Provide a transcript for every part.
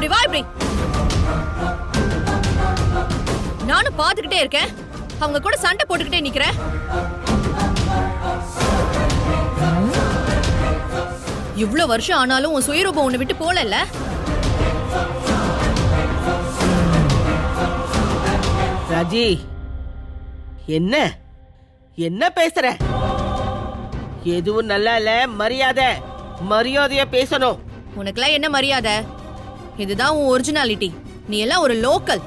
இப்படி வா இப்படி. நானும் பாத்துக்கிட்டே இருக்கேன், அவங்க கூட சண்டை போட்டுக்கிட்டே நிக்கிறேன். இவ்ளோ வருஷம் ஆனாலும் உன் சுயரூபம் உன்னை விட்டு போலல்ல. ராஜி, என்ன என்ன பேசுற? எதுவும் நல்லா இல்ல. மரியாதையா பேசணும். உனக்கெல்லாம் என்ன மரியாதை? இதுதான் உன் ஒரிஜினாலிட்டி. நீ எல்லாம் ஒரு லோக்கல்.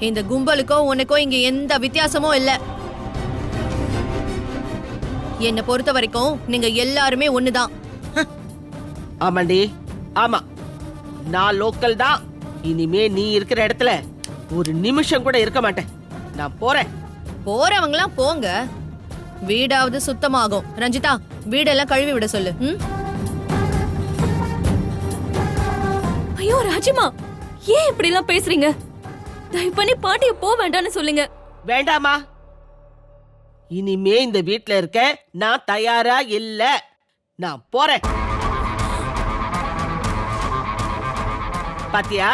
இந்த கும்பலுக்கோ உனக்கோ இங்க எந்த வித்தியாசமும் இல்ல. என்ன பொறுத்த வரைக்கும் நீங்க எல்லாருமே ஒண்ணுதான். ஆமாண்டி, ஆமா, நான் லோக்கல் தான். இனிமே நீ இருக்கிற இடத்துல ஒரு நிமிஷம் கூட இருக்க மாட்டேன். நான் போறேன். போறவங்கலாம் போங்க, வீடாவது சுத்தமாகும். ரஞ்சிதா, வீடெல்லாம் கழுவி விட சொல்லு. ஐயோ ராஜிமா, ஏன் இப்படி எல்லாம் பேசுறீங்க? தயவு பண்ணி பாட்டிய போ வேண்டாம்னு சொல்லுங்க. வேண்டாமா? இனிமே இந்த வீட்ல இருக்க நான் தயாரா இல்ல. நான் போறேன். பாத்தியா,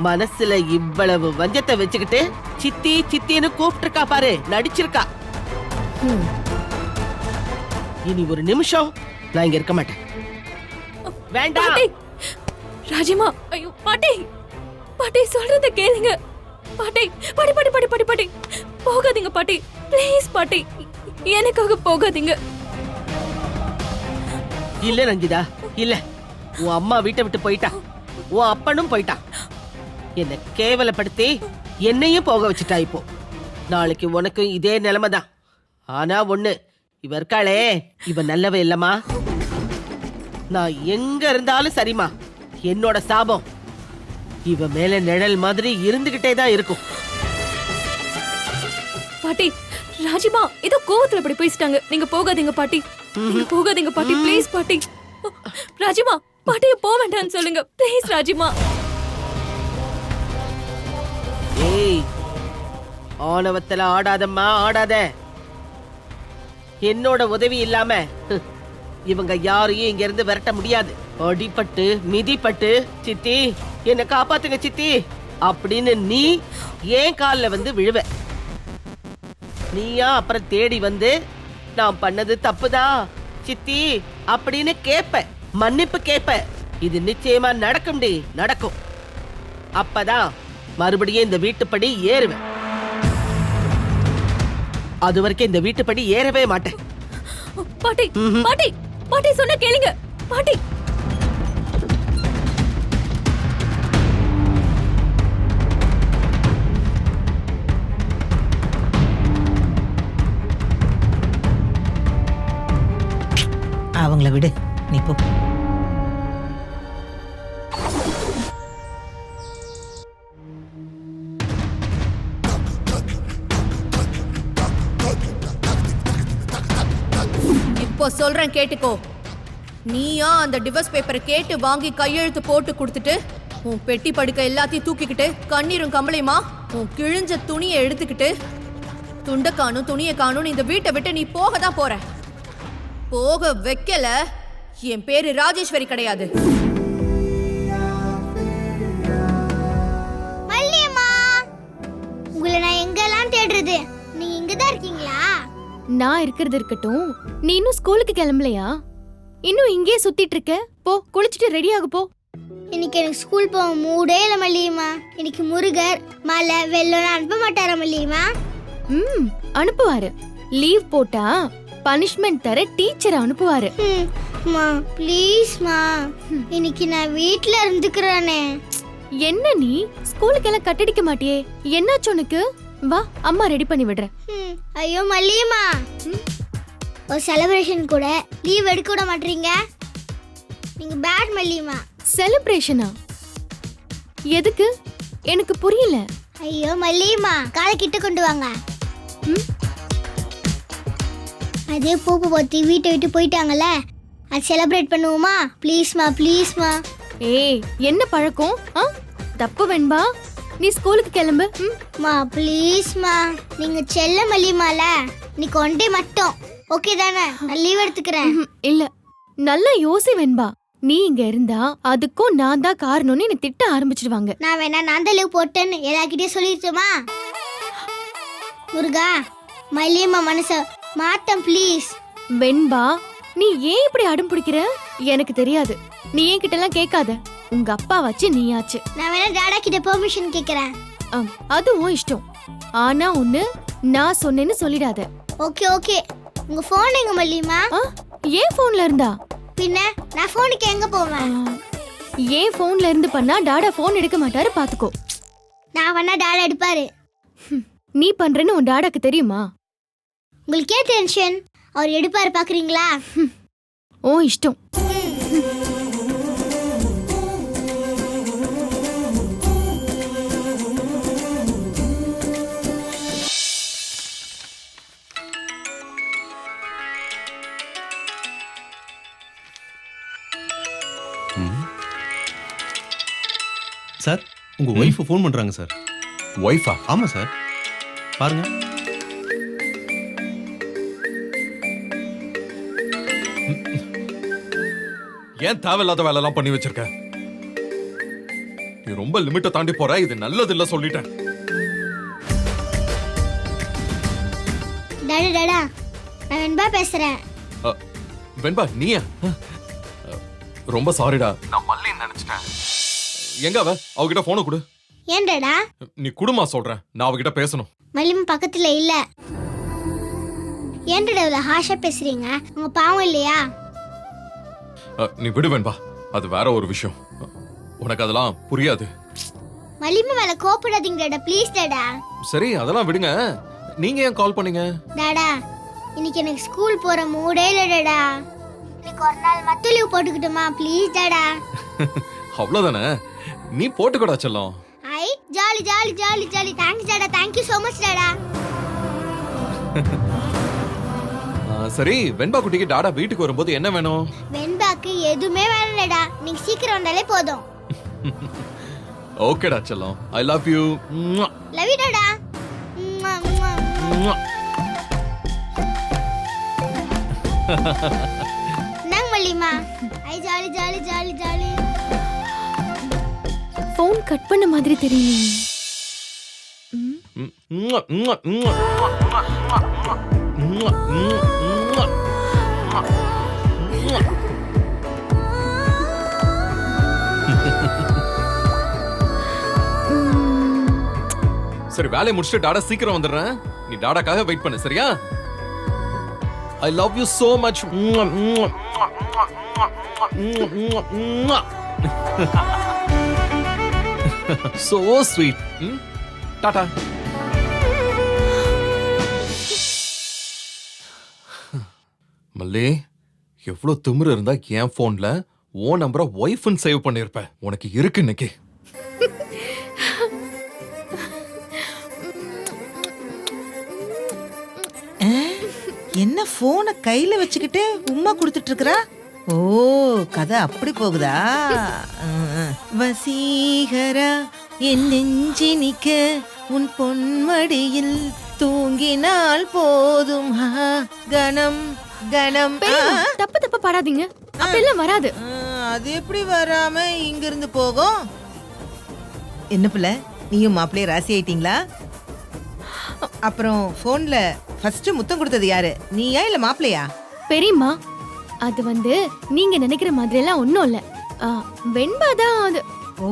மனசுல இவ்வளவு வஞ்சத்தை வச்சுக்கிட்டு சித்தி சித்தின்னு கூப்பிட்டு இருக்கா பாரு, நடிச்சிருக்கா. இனி ஒரு நிமிஷம் நான் இங்க இருக்க மாட்டேன். வேண்டாம் ராஜிமா. ஐயோ பாட்டி, பாட்டி சொல்றத கேளுங்க. பாட்டி பாட்டி பாட்டி பாட்டி பாட்டி பாட்டி போகாதீங்க பாட்டி, ப்ளீஸ் பாட்டி, எனக்காக போகாதீங்க. இல்ல ரஞ்சிதா, இல்ல. உன் அம்மா வீட்டை விட்டு போயிட்டா, உன் அப்பனும் போயிட்டான். என்ன கேவலப்படுத்தி என்னையும் போக வச்சுட்டா. இப்போ நாளைக்கு உனக்கும் இதே நிலைமைதான். ஆனா ஒண்ணு, இவ இருக்காளே, இவ நல்லவ இல்லம்மா. நான் எங்க இருந்தாலும் சரிமா, என்னோட சாபம் இவ மேல நிழல் மாதிரி இருந்துகிட்டே தான் இருக்கும். பாட்டி, ராஜிமா ஏதோ கோவத்துல இப்படி பேசிட்டாங்க. நீங்க போகாதீங்க பாட்டி, நீங்க போகாதீங்க பாட்டி, ப்ளீஸ் பாட்டி. ராஜிமா, பாட்டிய போக வேண்டாம்னு சொல்லுங்க ப்ளீஸ். ராஜிமா, ஏய், ஆணவத்துல ஆடாதம்மா, ஆடாத. என்னோட உதவி இல்லாம இவங்க யாரையும் இங்க இருந்து விரட்ட முடியாது. அடிபட்டு மிதிப்பட்டு சித்தி என்ன காப்பாத்துங்க சித்தி அப்படின்னு நீ ஏன் கால்ல வந்து விழுவ. நீயா அப்புறம் தேடி வந்து நான் பண்ணது தப்புதான் சித்தி அப்படின்னு கேப்ப, மன்னிப்பு கேப்ப. இது நிச்சயமா நடக்கும்டி, நடக்கும். அப்பதான் மறுபடியும் இந்த வீட்டுப்படி ஏறுவேன். அது வரைக்கும் இந்த வீட்டுப்படி ஏறவே மாட்டேன். பாட்டி பாட்டி பாட்டி சொன்ன கேளுங்க பாட்டி. அவங்கள விடு, நீ போ. இப்போ சொல்றேன் கேட்டுக்கோ. நீயா அந்த டிவோர்ஸ் பேப்பரை கேட்டு வாங்கி கையெழுத்து போட்டு கொடுத்துட்டு உன் பெட்டி படுக்க எல்லாத்தையும் தூக்கிக்கிட்டு கண்ணீரும் கம்பளையுமா உன் கிழிஞ்ச துணியை எடுத்துக்கிட்டு துண்டை காணும் துணியை காணும் இந்த வீட்டை விட்டு நீ போக தான் போற. போக வைக்கல, என் பேரு ராஜேஸ்வரி கிடையாது. உங்களை நான் எங்கெல்லாம் தேடுறது? நீங்க இங்கதான் இருக்கீங்களா? நான் இருக்கிறது இருக்கட்டும், நீ இன்னும் ஸ்கூலுக்கு கிளம்பலையா? இன்னும் இங்கே சுத்திட்டு இருக்க? போ, குளிச்சுட்டு ரெடி ஆகு போ. இன்னைக்கு எனக்கு ஸ்கூல் போக மூடே இல்ல மல்லியம்மா. இன்னைக்கு முருகர் மழை வெள்ளம் அனுப்ப மாட்டாரா மல்லியம்மா? அனுப்புவாரு. லீவ் போட்டா பனிஷ்மெண்ட் தர டீச்சர் அனுப்புவாரு. மா ப்ளீஸ்மா, இன்னைக்கு நான் வீட்ல இருந்துக்கறானே. என்ன நீ ஸ்கூலுக்கு எல்லாம் கட்டடிக்க மாட்டியே? என்னாச்சு உனக்கு? வா, அம்மா ரெடி பண்ணி விடுறேன். ஐயோ மல்லியம்மா, ஒரு செலிப்ரேஷன் கூட லீவ் எடுக்க விட மாட்டீங்க. நீங்க பேட் மல்லியம்மா. செலிப்ரேஷனா? எதுக்கு? எனக்கு புரியல. ஐயோ மல்லியம்மா, காலை கிட்ட கொண்டு வாங்க. அதே பூப்பு போத்தி வீட்டை விட்டு போயிட்டாங்கல்ல, அது செலிப்ரேட் பண்ணுவோமா? ப்ளீஸ்மா ப்ளீஸ்மா. ஏய், என்ன பழக்கம்? தப்பு வெண்பா, நீ ஸ்கூலுக்கு கிளம்பு. மா ப்ளீஸ்மா, நீங்க செல்ல மல்லியம்மால, இன்னைக்கு ஒன் டே மட்டும் ஓகே தானே? நான் லீவ் எடுத்துக்கிறேன். இல்ல, நல்லா யோசி வெண்பா. நீ இங்க இருந்தா அதுக்கும் நான் தான் காரணம்னு என்னை திட்ட ஆரம்பிச்சிடுவாங்க. நான் வேணா நான் தான் லீவ் போட்டேன்னு எல்லார்கிட்டயும் சொல்லிடுச்சுமா? முருகா, மல்லியம்மா மனச மாத்தம் ப்ளீஸ். வெண்பா, நீ ஏன் இப்படி அடம் பிடிக்கிற? எனக்கு தெரியாது. நீ என்கிட்ட எல்லாம் கேட்காத. உங்க அப்பா வச்சு நீயாச்சு. நான் வேணா டாடா கிட்ட பெர்மிஷன் கேக்குறேன். அது உன் இஷ்டம். ஆனா ஒண்ணு, நான் சொன்னேன்னு சொல்லிடாத. Okay okay. உங்க போன் எங்க மல்லியம்மா? ஏன் போன்ல இருந்தா? பின்ன நான் போனுக்கு எங்க போவேன்? ஏன் போன்ல இருந்து பண்ணா டாடா போன் எடுக்க மாட்டாரு, பாத்துக்கோ. நான் வேணா டாடா எடுப்பாரு. நீ பண்றேன்னு உன் டாடாக்கு தெரியுமா? உங்களுக்கே டென்ஷன், அவர் எடுப்பாரு பாக்குறீங்களா? ஓ இஷ்டம். சார், உங்க ஒய்ஃப் ஃபோன் பண்றாங்க சார். ஒய்ஃபா? ஆமா சார், பாருங்க. ஏன் தேவையில்லாத வேலை எல்லாம் பண்ணி வச்சிருக்க? நீ ரொம்ப லிமிட்ட தாண்டி போற. இது நல்லது இல்ல சொல்லிட்டேன். டாடா டாடா, நான் வெண்பா பேசுறேன். வெண்பா நீயா? ரொம்ப சாரிடா, நான் மல்லின்னு நினைச்சிட்டேன். எங்க அவகிட்ட போனை கொடு. ஏன் டாடா? நீ குடுமா சொல்றேன், நான் அவகிட்ட பேசணும். மல்லியம்மா பக்கத்துல இல்ல. ஏன் டாடா இவ்வளவு ஹாஷா பேசுறீங்க? உங்க பாவம் இல்லையா? நீ விடு வெண்பா, அது வேற ஒரு விஷயம். உனக்கு அதெல்லாம் புரியாது. மல்லியம்மா மேல கோபப்படாதீங்க டாடா, ப்ளீஸ் டாடா. சரி, அதெல்லாம் விடுங்க. நீங்க ஏன் கால் பண்ணீங்க? டாடா, இன்னைக்கு எனக்கு ஸ்கூல் போற மூடே இல்ல டாடா. இன்னைக்கு ஒரு நாள் மட்டும் லீவ் போட்டுக்கிட்டுமா ப்ளீஸ் டாடா? அவ்வளவுதானே, நீ போட்டுக்கடா செல்லம். ஐ jolly jolly jolly jolly. Thanks டாடா, தேங்க் யூ so much டாடா. சரி, வெண்பா குட்டிக்கு டாடா வீட்டுக்கு வரும்போது என்ன வேணும்? வெண்பாக்கு எதுவுமே வேணாம் டாடா, நீங்க சீக்கிரம் வந்தாலே போதும். ஓகேடா செல்லம், I love you. Love you டாடா. நாங்க மல்லியம்மா. ஐ jolly jolly jolly jolly. Phone cut பண்ண மாதிரி தெரியல. சரி, வேலையை முடிச்சுட்டு டாடா சீக்கிரம் வந்துடுறேன். நீ டாடாக்காக வெயிட் பண்ணு, சரியா? ஐ love you so much. So sweet. Tata. மல்லி, எவ்வளவு திமிரு இருந்தா என் போன்ல ஓ நம்பரை ஒய்ஃப்னு சேவ் பண்ணிருப்ப. உனக்கு இருக்கு இன்னைக்கு. என்ன போனை கையில வச்சுக்கிட்டு உம்மா கொடுத்துட்டு இருக்கறா? ஓ, கதை அப்படி போகுதா? வசீகரா, என் நெஞ்சி நிக்க உன் பொன்மடியில் தூங்கினால் போதும். கணம் கணம். தப்பு தப்பு பாடாதீங்க, அப்பெல்லாம் வராது. அது எப்படி வராம இங்க இருந்து போகும்? என்ன பிள்ளை, நீயும் மாப்பிள்ளைய ராசி ஆயிட்டீங்களா? அப்புறம் போன்ல ஃபர்ஸ்ட் முத்தம் கொடுத்தது யாரு, நீயா இல்ல மாப்பிள்ளையா? பெரியம்மா, அது நீங்க நினைக்கிற மாதிரி எல்லாம் ஒண்ணும் இல்ல. வெண்பா தான் அது. ஓ,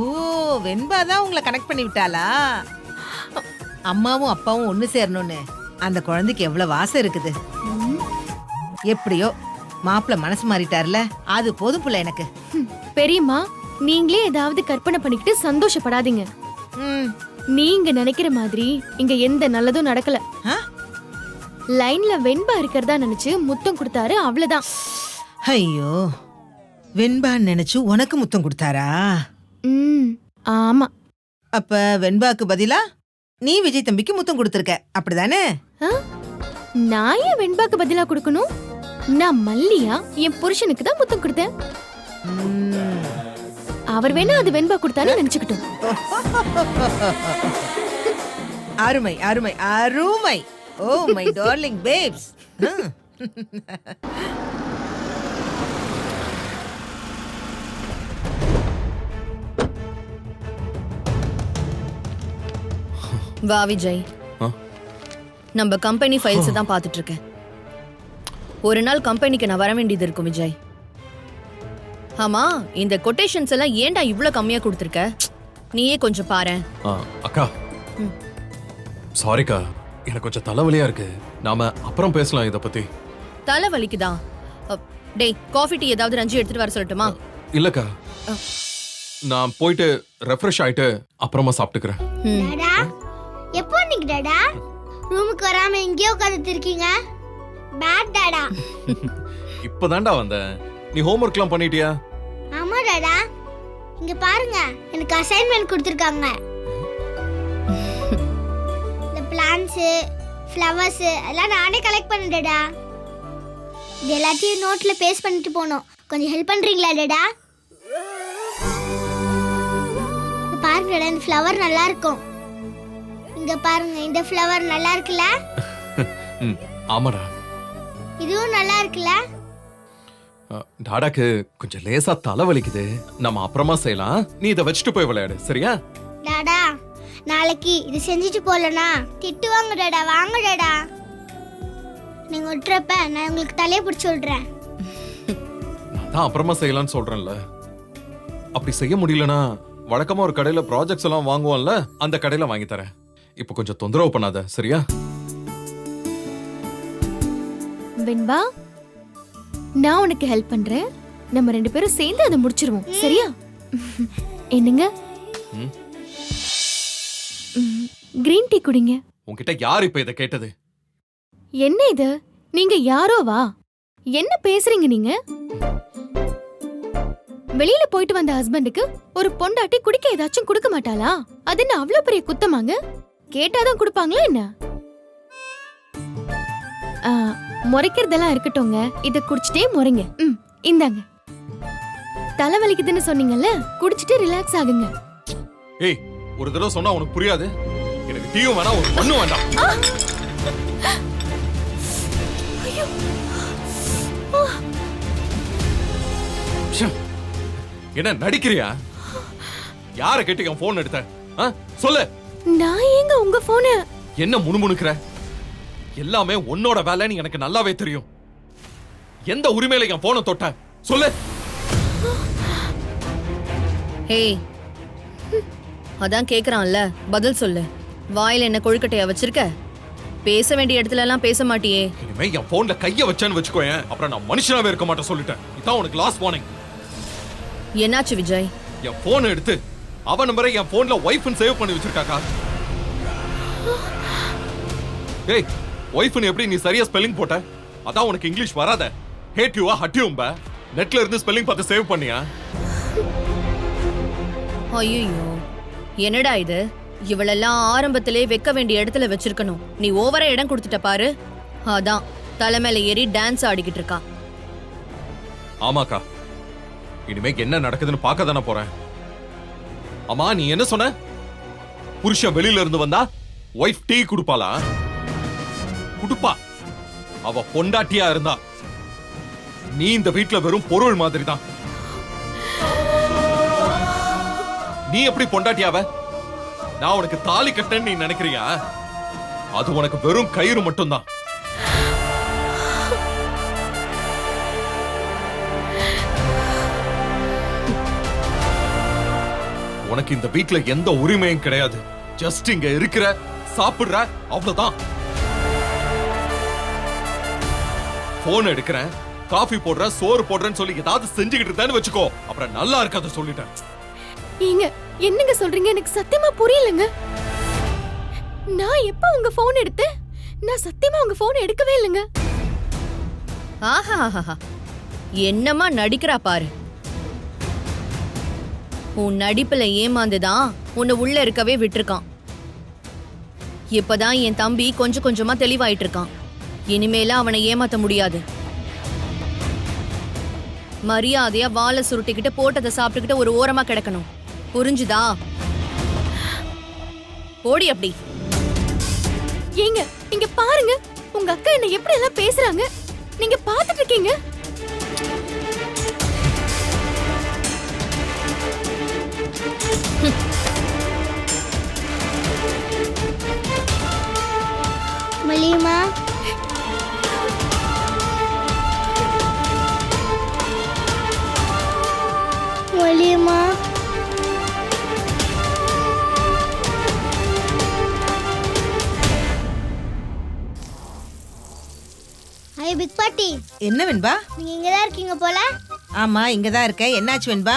வெண்பா தான் உங்களை கனெக்ட் பண்ணி விட்டாளா? அம்மாவும் அப்பாவும் ஒண்ணு சேரணும்னு அந்த குழந்தைக்கு எவ்வளவு ஆசை இருக்குது. எப்படியோ மாப்பிள்ள மனசு மாறிட்டார்ல, அது போதும் புள்ள எனக்கு. பெரியம்மா, நீங்களே ஏதாவது கற்பனை பண்ணிக்கிட்டு சந்தோஷப்படாதீங்க. நீங்க நினைக்கிற மாதிரி இங்க எந்த நல்லதும் நடக்கல. லைன்ல வெண்பா இருக்கிறதா நினைச்சு முத்தம் கொடுத்தாரு, அவ்வளவுதான். ஐயோ, வெண்பா நினைச்சு உனக்கு முத்தம் கொடுத்தாரா? ஆமா. அப்ப வெண்பாக்கு பதிலா நீ விஜய் தம்பிக்கு முத்தம் கொடுத்திருக்க, அப்படிதானே? நான் ஏன் வெண்பாக்கு பதிலா கொடுக்கணும்? நான் மல்லியா என் புருஷனுக்கு தான் முத்தம் கொடுத்தேன். அவர் வேணா அது வெண்பா கொடுத்தான்னு நினைச்சுக்கிட்டோம். அருமை அருமை அருமை. Oh my darling babes. வா விஜய், ஆ? நம்ம கம்பெனி ஃபைல்ஸ் தான் பார்த்துட்டு இருக்கேன். ஒரு நாள் கம்பெனிக்கு நான் வர வேண்டியது இருக்கும் விஜய். ஆமா, இந்த கொட்டேஷன்ஸ் எல்லாம் ஏன்டா இவ்ளோ கம்மியா கொடுத்துருக்க? நீயே கொஞ்சம் பாரேன். அக்கா சாரிக்கா, எனக்கு கொஞ்சம் தலைவலியா இருக்கு. நாம அப்புறம் பேசலாம் இத பத்தி. தலை வலிக்குதா? டேய், காஃபி டீ ஏதாவது ரஞ்சி எடுத்துட்டு வர சொல்லட்டுமா? இல்லக்கா, நான் போயிட்டு ரெஃப்ரெஷ் ஆயிட்டு அப்புறமா சாப்பிட்டுக்கிறேன். டாடா எப்போ நீங்க டாடா ரூமுக்கு வராம எங்கேயோ உட்கார்ந்துட்டு இருக்கீங்க? பேட் டாடா. இப்பதான்டா வந்தேன். நீ ஹோம்வொர்க்லாம் பண்ணிட்டியா? ஆமா டாடா, இங்க பாருங்க, எனக்கு அசைன்மெண்ட் கொடுத்திருக்காங்க. இந்த பிளான்ட்ஸ், ஃப்ளவர்ஸ் எல்லாம் நானே கலெக்ட் பண்ணேன் டாடா. இது எல்லாத்தையும் நோட்ல பேஸ்ட் பண்ணிட்டு போகணும். கொஞ்சம் ஹெல்ப் பண்றீங்களா டாடா? இங்க பாருங்க டாடா, இந்த ஃப்ளவர் நல்லா இருக்கும். இங்க பாருங்க, இந்த ஃப்ளவர் நல்லா இருக்குல்ல? ஆமாடா. இதுவும் நல்லா இருக்குல்ல? டாடாக்கு கொஞ்சம் லேசா தலைவலிக்குது. நம்ம அப்புறமா செய்யலாம். நீ இதை வச்சுட்டு போய் விளையாடு, சரியா? டாடா, நாளைக்கு இது செஞ்சுட்டு போலனா திட்டுவாங்க டாடா. வாங்க டாடா, நீங்க ஒட்டுறப்ப நான் உங்களுக்கு தலையை பிடிச்சி விடுறேன். நான் தான் அப்புறமா செய்யலாம்னு சொல்றேன்ல. அப்படி செய்ய முடியலனா வழக்கமா ஒரு கடையில ப்ராஜெக்ட்ஸ் எல்லாம் வாங்குவோம்ல, அந்த கடையில வாங்கி தரேன். இப்போ கொஞ்சம் தொந்தரவு பண்ணாத, சரியா? வெண்பா, நான் உனக்கு ஹெல்ப் பண்றேன். நம்ம 2 பேரும் சேர்ந்து அதை முடிச்சிருவோம், சரியா? என்னங்க? கிரீன் டீ குடிங்க. உன்கிட்ட யார் இப்ப இதை கேட்டது? என்ன இது? நீங்க யாரோவா? என்ன பேசுறீங்க நீங்க? வெளியில போயிட்டு வந்த ஹஸ்பண்டுக்கு ஒரு பொண்டாட்டி குடிக்க ஏதாச்சும் கொடுக்க மாட்டாளா? அது என்ன அவ்வளவு பெரிய குத்தமாங்க? கேட்டாதான் கொடுப்பாங்களா என்ன? முறைக்கிறதெல்லாம் இருக்கட்டும்ங்க, இத குடிச்சிட்டே முறைங்க. இந்தாங்க. தலைவலிக்குதுன்னு சொன்னீங்கல்ல, குடிச்சிட்டு ரிலாக்ஸ் ஆகுங்க. ஏய், ஒரு தடவை சொன்னா உனக்கு புரியாது. எனக்கு டீயும் வேணாம், ஒரு மண்ணும் வேண்டாம். என்ன நடிக்கிறியா? யார கேட்டு என் போன் எடுத்த? சொல்லு. நான் ஏங்க உங்க போன? என்ன முணுமுணுக்கிற? எல்லாமே உன்னோட வேலைன்னு எனக்கு நல்லாவே தெரியும். எந்த உரிமையில என் போனை தொட்ட? சொல்லு. ஏய், அதான் கேக்குறான்ல, பதில் சொல்லு. வாயில என்ன கொழுக்கட்டையா வச்சிருக்க? பேச வேண்டிய இடத்துல எல்லாம் பேச மாட்டியே. இனிமே என் போன்ல கைய வச்சேன்னு வச்சுக்கோயேன், அப்புறம் நான் மனுஷனாவே இருக்க மாட்டேன் சொல்லிட்டேன். இதான் உனக்கு லாஸ்ட் வார்னிங். என்னாச்சு விஜய்? என் போன் எடுத்து அவன் நம்பரை என் போன்ல வைஃப்னு சேவ் பண்ணி வச்சிருக்காக்கா. ஏய், வைஃப்னு எப்படி நீ சரியா ஸ்பெல்லிங் போட்ட? அதான் உனக்கு இங்கிலீஷ் வராத. ஹேட் யூவா ஹட் யூம்பா? நெட்ல இருந்து ஸ்பெல்லிங் பார்த்து சேவ் பண்ணியா? ஐயோ, என்னடா இது? இவளெல்லாம் ஆரம்பத்திலே வைக்க வேண்டிய இடத்துல வச்சிருக்கணும். நீ ஓவரா இடம் கொடுத்துட்ட பாரு. அதான் தலைமையில ஏறி டான்ஸ் ஆடிக்கிட்டு இருக்கா. ஆமாக்கா, இனிமே என்ன நடக்குதுன்னு பார்க்க தானே போறேன். அம்மா, நீ என்ன சொன்ன? புருஷன் வெளியில இருந்து வந்தா வைஃப் டீ குடுப்பாளா? குடுப்பா. அவ பொண்டாட்டியா இருந்தா நீ இந்த வீட்ல வெறும் பொருள் மாதிரி தான். நீ எப்படி பொண்டாட்டியாவ? நான் உனக்கு தாலி கட்டேன்னு நீ நினைக்கிறியா? அது உனக்கு வெறும் கயிறு மட்டும்தான். உனக்கு இந்த வீட்ல எந்த உரிமையும் கிடையாது. ஜஸ்ட் இங்க இருக்கிற, சாப்பிடுற, அவ்வளவுதான். போன் எடுக்கிறேன், காஃபி போடுற, சோறு போடுறேன்னு சொல்லி ஏதாவது செஞ்சுக்கிட்டு இருந்தேன்னு வச்சுக்கோ, அப்புறம் நல்லா இருக்காது சொல்லிட்டேன். ஏங்க, என்னங்க சொல்றீங்க? எனக்கு சத்தியமா புரியலங்க. நான் எப்ப உங்க போன் எடுத்தேன்? நான் சத்தியமா உங்க போன் எடுக்கவே இல்லைங்க. ஆஹா, என்னமா நடிக்கிறா பாரு. உன் நடிப்புல ஏமாந்துதான் உன்னை உள்ள இருக்கவே விட்டுருக்கான். இப்பதான் என் தம்பி கொஞ்சம் கொஞ்சமா தெளிவாயிட்டு இருக்கான். இனிமேல அவனை ஏமாத்த முடியாது. மரியாதையா வாழை சுருட்டிக்கிட்டு போட்டதை சாப்பிட்டுக்கிட்டு ஒரு ஓரமா கிடக்கணும். புரிஞ்சுதா? ஓடி அப்படி. ஏங்க, இங்க பாருங்க, உங்க அக்கா என்ன எப்படி எல்லாம் பேசுறாங்க. நீங்க பாத்துட்டு இருக்கீங்க. பாட்டி என்ன வெண்பா? நீங்க இங்கதான் இருக்கீங்க போல. ஆமா, இங்கதான் இருக்கேன். என்னாச்சு வெண்பா?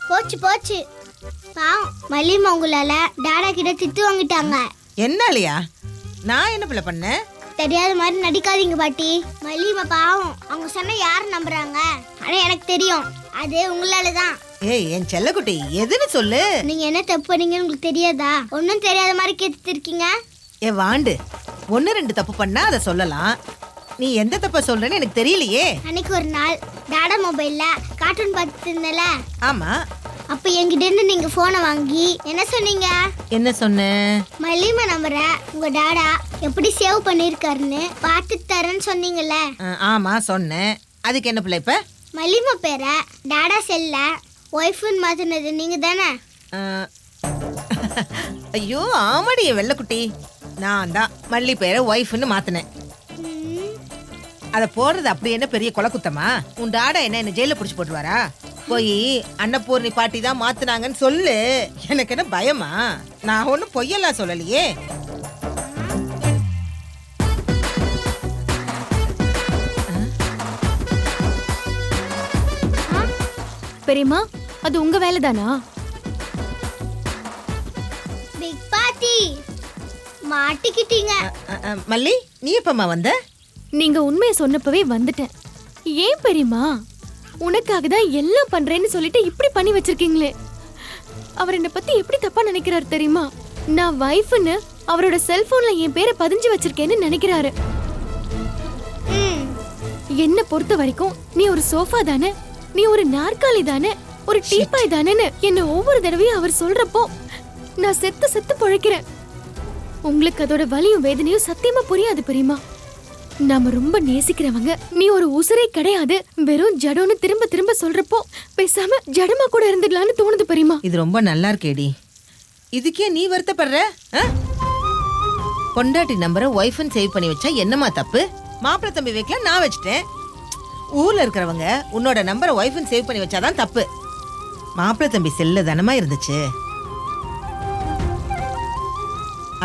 போச்சு போச்சு. பாவம் மல்லிமா உங்களால டாடா கிட்ட திட்டு வாங்கிட்டாங்க. என்னாலயா? நான் என்ன பிள்ளை பண்ணேன்? தெரியாத மாதிரி நடிக்காதீங்க பாட்டி. மல்லிமா பாவம், அவங்க சொன்ன யாரு நம்புறாங்க? ஆனா எனக்கு தெரியும் அது உங்களால தான். ஏய் என் செல்லக்குட்டி, எதுன்னு சொல்லு. நீங்க என்ன தப்பு பண்ணீங்கன்னு உங்களுக்கு தெரியாதா? ஒன்னும் தெரியாத மாதிரி கேட்டுட்டு இருக்கீங்க. ஏ வாண்டு, 1-2 தப்பு பண்ணா அதை சொல்லலாம். நீ எந்த தப்ப சொல்றேன்னு எனக்கு தெரியலையே. அன்னைக்கு ஒரு நாள் டாடா மொபைல்ல கார்ட்டூன் பார்த்துட்டு இருந்தல. ஆமா. அப்ப என்கிட்ட இருந்து நீங்க போனை வாங்கி என்ன சொன்னீங்க? என்ன சொன்ன? மல்லிமா நம்பரை உங்க டாடா எப்படி சேவ் பண்ணிருக்காருன்னு பார்த்துட்டு தரேன்னு சொன்னீங்கல்ல. ஆமா சொன்னேன். அதுக்கு என்ன பிள்ளை இப்ப? மல்லிமா பேரை டாடா செல்ல ஒய்ஃப்னு மாத்தினது நீங்க தானே? ஆ, ஐயோ ஆமாடி என் வெள்ளக்குட்டி, நான் தான் மல்லி பேரை ஒய்ஃப்னு மாத்தினேன். அதை போடுறது அப்படி என்ன பெரிய கொலை குத்தமா? உன் டாடா என்ன ஜெயில புடிச்சு போட்டுவாரா? போய் அன்னபூர்ணி பாட்டி தான் மாத்துனாங்கன்னு சொல்லு. எனக்கு என்ன பயமா? நான் ஒன்னும் பொய்யெல்லாம் சொல்லலையே. பெரியம்மா, அது உங்க வேலை தானா? பிக் பாட்டி மாட்டிக்கிட்டீங்க. மல்லி, நீ எப்பமா வந்த? நீங்க உண்மையை சொன்னப்பவே வந்துட்டேன். ஏன் பெரியம்மா, உனக்காக தான் எல்லாம் பண்றேன்னு சொல்லிட்டு இப்படி பண்ணி வச்சிருக்கீங்களே. அவர் என்னை பத்தி எப்படி தப்பா நினைக்கிறாரு தெரியுமா? நான் வைஃப்னு அவரோட செல்போன்ல என் பேரை பதிஞ்சு வச்சிருக்கேன்னு நினைக்கிறாரு. என்ன பொறுத்த வரைக்கும் நீ ஒரு சோஃபா தானே, நீ ஒரு நாற்காலி தானே, ஒரு டீப்பாய் தானேன்னு என்ன ஒவ்வொரு தடவையும் அவர் சொல்றப்போ நான் செத்து செத்து பொழைக்கிறேன். உங்களுக்கு அதோட வலியும் வேதனையும் சத்தியமா புரியாது பெரியம்மா. நாம ரொம்ப நேசிக்கிறவங்க நீ ஒரு உசுரே கிடையாது, வெறும் ஜடோன்னு திரும்ப திரும்ப சொல்றப்போ பேசாம ஜடமா கூட இருந்துடலான்னு தோணுது பெரியம்மா. இது ரொம்ப நல்லா இருக்கேடி. இதுக்கே நீ வருத்தப்படுற? பொண்டாட்டி நம்பரை ஒய்ஃப்னு சேவ் பண்ணி வச்சா என்னமா தப்பு? மாப்பிள்ளை தம்பி வைக்கல, நான் வச்சிட்டேன். ஊர்ல இருக்கிறவங்க உன்னோட நம்பரை ஒய்ஃப்னு சேவ் பண்ணி வச்சாதான் தப்பு. மாப்பிள்ளை தம்பி செல்ல தானமா இருந்துச்சு.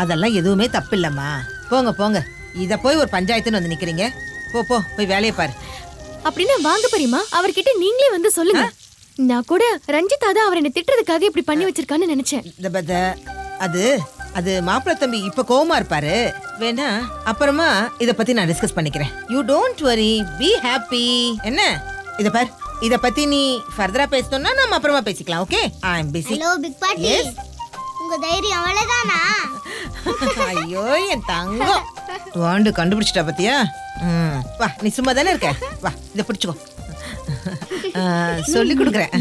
அதெல்லாம் எதுவுமே தப்பு இல்லம்மா. போங்க போங்க, இத போய் ஒரு பஞ்சாயத்துன்னு வந்து நிக்கிறீங்க. போ போ, போய் வேலையை பாரு. அப்படின்னா வாங்க பெரியம்மா, அவர்கிட்ட நீங்களே வந்து சொல்லுங்க. நான் கூட ரஞ்சிதா தான் அவர் என்ன திட்டுறதுக்காக இப்படி பண்ணி வச்சிருக்கான்னு நினைச்சேன். அது அது மாப்பிள்ளை தம்பி இப்ப கோவமா இருப்பாரு. வேணா அப்புறமா இத பத்தி நான் டிஸ்கஸ் பண்ணிக்கிறேன். You don't worry, be happy. என்ன இத பார், இத பத்தி நீ ஃபர்தரா பேசணும்னா நம்ம அப்புறமா பேசிக்கலாம். ஓகே, ஐ அம் பிஸி. ஹலோ பிக் பாட்டி, உங்க தைரியம் அவ்வளவுதானா? ஐயோ என் தங்கம், வாண்டு கண்டுபிடிச்சிட்டா பத்தியா? வா, நீ சும்மா தானே இருக்க, வா இத பிடிச்சுக்கோ. சொல்லி கொடுக்குறேன்.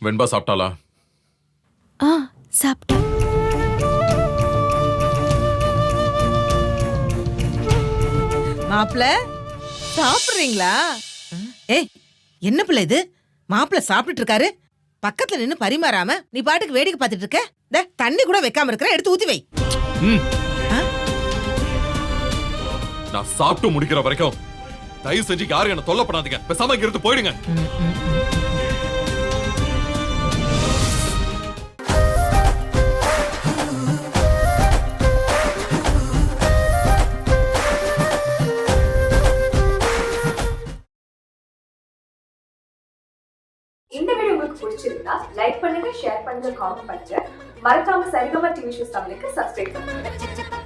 வெண்பா சாப்பிட்டாளா? சாப்பிட்டா. மாப்பிள்ள சாப்பிடுறீங்களா? ஏய் என்ன பிள்ளை இது? மாப்பிள்ள சாப்பிட்டுட்டு இருக்காரு, பக்கத்துல நின்னு பரிமாறாம நீ பாட்டுக்கு வேடிக்கை பார்த்துட்டு இருக்க. தண்ணி கூட வைக்காம இருக்கிற, எடுத்து ஊத்தி வை. நான் சாப்பிட்டு முடிக்கிற வரைக்கும் தயவு செஞ்சு யாரும் என்ன தொல்லை பண்ணாதீங்க. பேசாம இங்க இருந்து போயிடுங்க. இந்த வீடியோ உங்களுக்கு பிடிச்சிருந்தா லைக் பண்ணுங்க, ஷேர் பண்ணுங்க, காமெண்ட் பண்ணுங்க. மறக்காம சரிகமா டிவி ஷோஸ் தமிழுக்கு சப்ஸ்கிரைப் பண்ணுங்க.